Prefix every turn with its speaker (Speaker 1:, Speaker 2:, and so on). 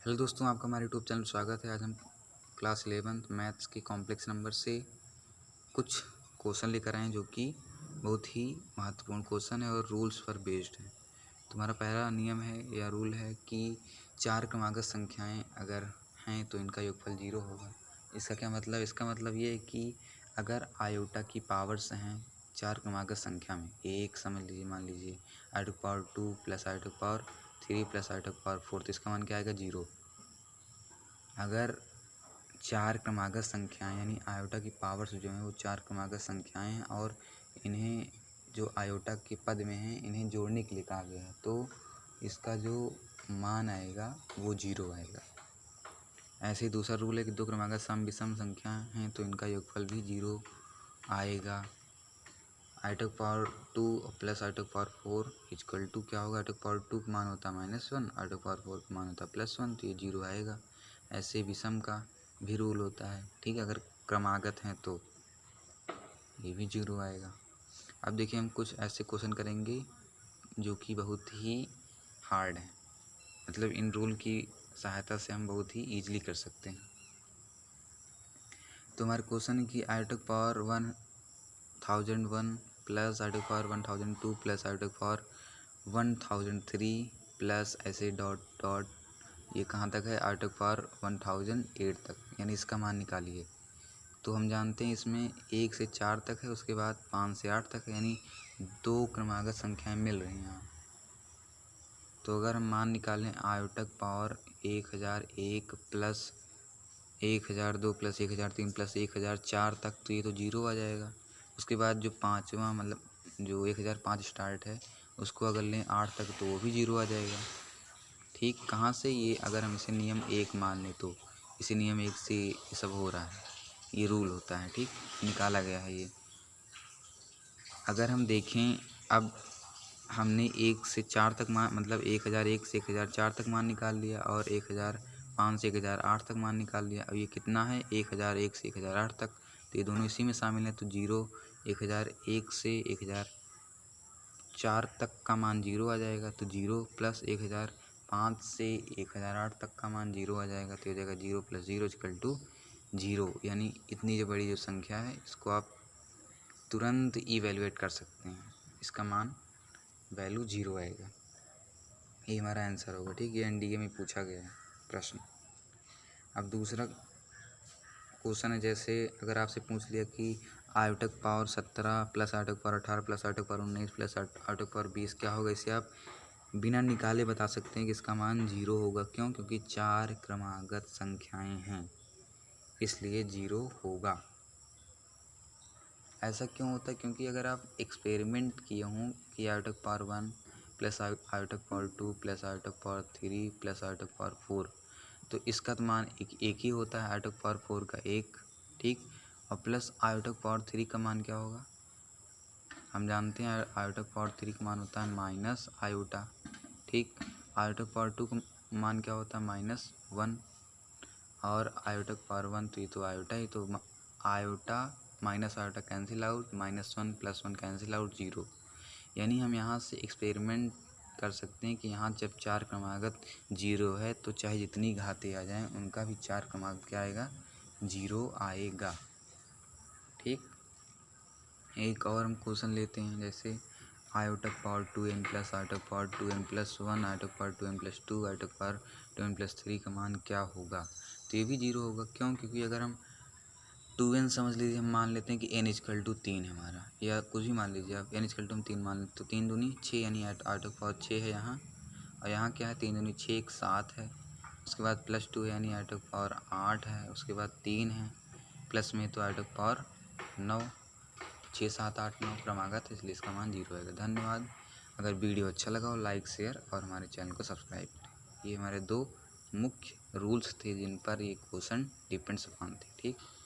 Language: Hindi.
Speaker 1: हेलो दोस्तों, आपका हमारे यूट्यूब चैनल में स्वागत है। आज हम क्लास 11th मैथ्स के कॉम्प्लेक्स नंबर से कुछ क्वेश्चन लेकर आए हैं जो कि बहुत ही महत्वपूर्ण क्वेश्चन है और रूल्स पर बेस्ड है। तुम्हारा पहला नियम है या रूल है कि चार क्रमागत संख्याएं अगर हैं तो इनका योगफल 0 होगा। इसका क्या मतलब? इसका मतलब ये है कि अगर आयोटा की पावर्स हैं चार क्रमागत संख्या में, एक समझ लीजिए, मान लीजिए i to power 2 plus i to power 3 plus i to power 4, तो इसका मान क्या आएगा? 0। अगर चार क्रमागत संख्याएं यानी आयोटा की पावर्स जो हैं वो चार क्रमागत संख्याएं हैं और इन्हें जो आयोटा के पद में हैं इन्हें जोड़ने के लिए कहा गया है, तो इसका जो मान आएगा वो 0 आएगा। ऐसे ही दूसरा रूल है कि दो क्रमागत सम विषम संख्या हैं तो इनका योगफल भी 0 आएगा। I to power 2 plus i to power 4 equal to क्या होगा? आई टू पावर 2 का मान होता है -1, आई टू पावर 4 का मान होता है +1, तो ये 0 आएगा। ऐसे विषम का भी रूल होता है, ठीक है। अगर क्रमागत हैं तो ये भी 0 आएगा। अब देखिए, हम कुछ ऐसे क्वेश्चन करेंगे जो कि बहुत ही हार्ड हैं, मतलब इन रूल की सहायता से हम बहुत ही ईजिली कर सकते हैं। तो हमारे क्वेश्चन है कि i to power 1001 plus i to power 1002 plus i to power 1003 plus ऐसे डॉट डॉट, ये कहाँ तक है? आई टू पावर 1008 तक, यानी इसका मान निकालिए। तो हम जानते हैं इसमें 1 से 4 तक है, उसके बाद 5 से 8 तक है, यानी दो क्रमागत संख्याएं मिल रही हैं यहाँ। तो अगर हम मान निकालें आयोटक पावर 1001 प्लस 1002 प्लस 1003 प्लस 1004 तक, तो ये तो 0 आ जाएगा। उसके बाद जो पाँचवा, मतलब जो 1005 स्टार्ट है, उसको अगर लें 8 तक तो वो भी 0 आ जाएगा। ठीक, कहाँ से? ये अगर हम इसे नियम 1 मान लें तो इसे नियम 1 से ये सब हो रहा है, ये रूल होता है, ठीक, निकाला गया है ये। अगर हम देखें, अब हमने 1 से 4 तक मान, मतलब 1001 से 1004 तक मान निकाल लिया और 1005 से 1008 तक मान निकाल लिया। अब ये कितना है? 1001 से 1008 तक, तो ये दोनों इसी में शामिल हैं, तो 0 1001 से 1004 तक का मान 0 आ जाएगा, तो 0 प्लस 1005 से 1008 तक का मान 0 आ जाएगा, तो हो जाएगा 0 प्लस 0 इक्वल टू 0। यानी इतनी जो बड़ी जो संख्या है इसको आप तुरंत इवेलुएट कर सकते हैं, इसका मान वैल्यू 0 आएगा। ये हमारा आंसर होगा, ठीक। ये एनडीए में पूछा गया है प्रश्न। अब दूसरा क्वेश्चन है, जैसे अगर आपसे पूछ लिया कि आयोटक पावर 17 प्लस आयोटक पावर 18 प्लस आयोटक पावर 19 प्लस आयोटक पावर 20 क्या होगा? इसे आप बिना निकाले बता सकते हैं कि इसका मान 0 होगा। क्यों? क्योंकि चार क्रमागत संख्याएं हैं, इसलिए 0 होगा। ऐसा क्यों होता है? क्योंकि अगर आप एक्सपेरिमेंट किए हों कि आयोटक पावर 1 प्लस आयोटक पावर 2 प्लस आयोटक पावर 3 प्लस आयोटक पावर 4, तो इसका तो मान एक ही होता है, आयोटक पावर 4 का 1, ठीक। और प्लस आयोटक पावर 3 का मान क्या होगा? हम जानते हैं आयोटक पावर 3 का मान होता है माइनस आयोटा, ठीक। आयोटक पावर 2 का मान क्या होता है? -1। और आयोटक पावर 1, तो ये तो आयोटा ही, तो iota minus iota cancel out, -1 + 1 cancel out, 0। यानी हम यहाँ से एक्सपेरिमेंट कर सकते हैं कि यहाँ जब चार क्रमागत 0 है तो चाहे जितनी घातें आ जाएं उनका भी चार क्रमागत क्या आएगा? 0 आएगा, ठीक। एक और हम क्वेश्चन लेते हैं, जैसे आयोटक पावर 2n प्लस आयोटक पावर 2n + 1 आयोटक पावर 2n + 2 आयोटक पावर 2n + 3 का मान क्या होगा? तो ये भी 0 होगा। क्यों? क्योंकि अगर हम 2n समझ लीजिए, हम मान लेते हैं कि n = 3 है हमारा, या कुछ भी मान लीजिए आप, n = हम 3 मान लेते, तो 3 दूनी 6, यानी आयोटक पावर 6 है यहाँ, और यहाँ क्या है? 3 दूनी 6, 1 7 है। उसके बाद +2 है, यानी आयोटक पावर 8 है। उसके बाद 3 है, प्लस में तो आयोटक पावर 9, 6 7 8 9 क्रमागत है, इसलिए इसका मान 0 आएगा। धन्यवाद। अगर वीडियो अच्छा लगा हो लाइक शेयर और हमारे चैनल को सब्सक्राइब करें। ये हमारे दो मुख्य रूल्स थे जिन पर ये क्वेश्चन डिपेंड्स अपॉन थे, ठीक।